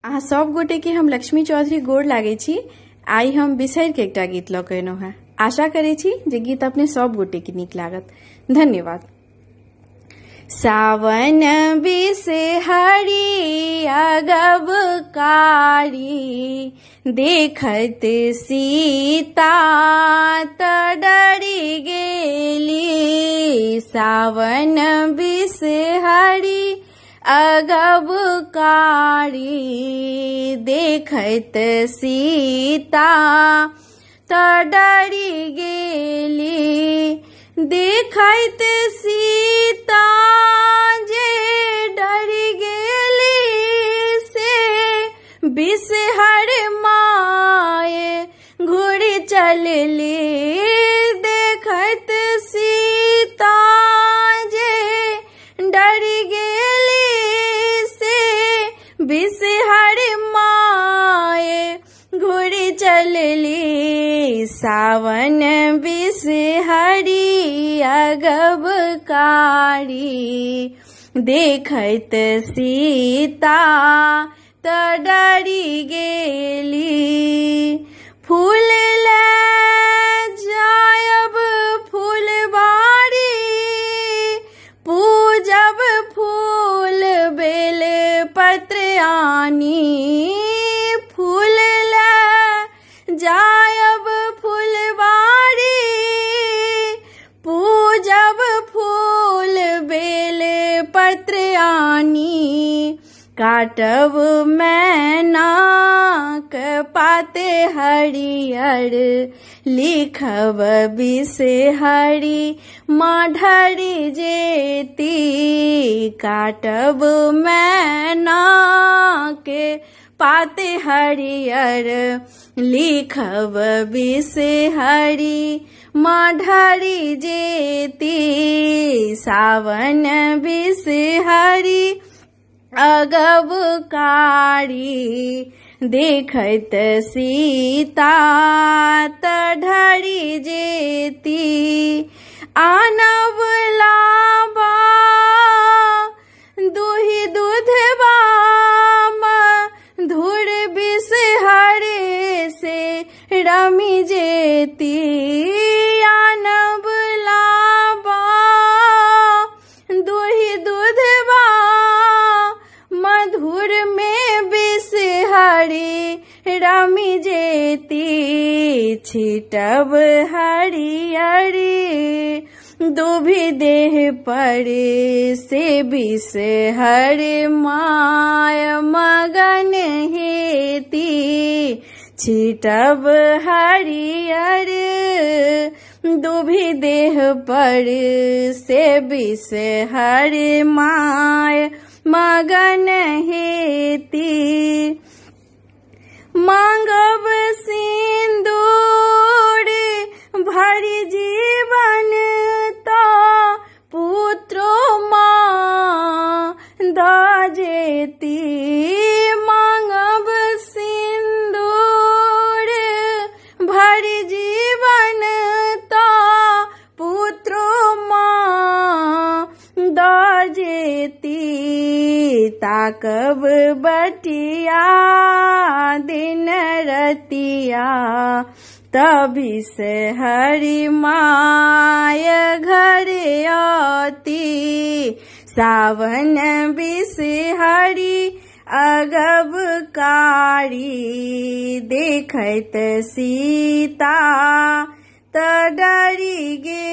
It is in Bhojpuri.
अहाँ सब गोटे के हम लक्ष्मी चौधरी गोड़ लागे छी। आई हम बिसैर के एकटा गीत लऽ के एलहुँ हैं। आशा करे छी जे गीत अपने सब गोटे के नीक लागत। धन्यवाद। सावन बिसहरी अगबकारी, देखत सीता त डरी गेली। सावन बिसहरी अगबकारी, देखत सीता त डरी गेली। देखत सीता जे डरी गेली, से बिसहर माये घुरि चलली। देखत सीता जे डरी गेली, से बिसहर माये घुरि चलली। सावन बिसहरी अगबकारी, देखत सीता त डरी गेली। फूल ले जायब फूलबाड़ी, पूजब फूल बेल पत्र आनी। फूल ले जायब फूलबाड़ी, पूजब फूल बेल पत्र आनी। काटब मैनाक पाते हरियर, लिखब बिसहरी माढ़री जेती। काटब मैनाक पाते हरियर, लिखब बिसहरी माढ़री जेती। सावन बिसहरी अगबकारी, देखत सीता त डरी जेती। आनब लाबा दूहि दूधबा, धुर बिसहर से रमी जेती। आनब लाबा दूहि दूधबा, मधुर में बिसहरी रमी जेती। छिटब हरियरी दुभि देह पर, से बिसहर माय मगन हेती। छिटब हरियर दुभि देह पर, से बिसहर माय मगन हेती। मांगब सिंदूर भरि जीवन, तो पुत्रो माँ द जेती। मांगब सिंदूर भरि जीवन, तो पुत्रो माँ द जेती। ताकब बटिया दिन रतिया, तब बिसहरी माय घर आती। सावन बिसहरी अगबकारी, देखत सीता त डरी गेली।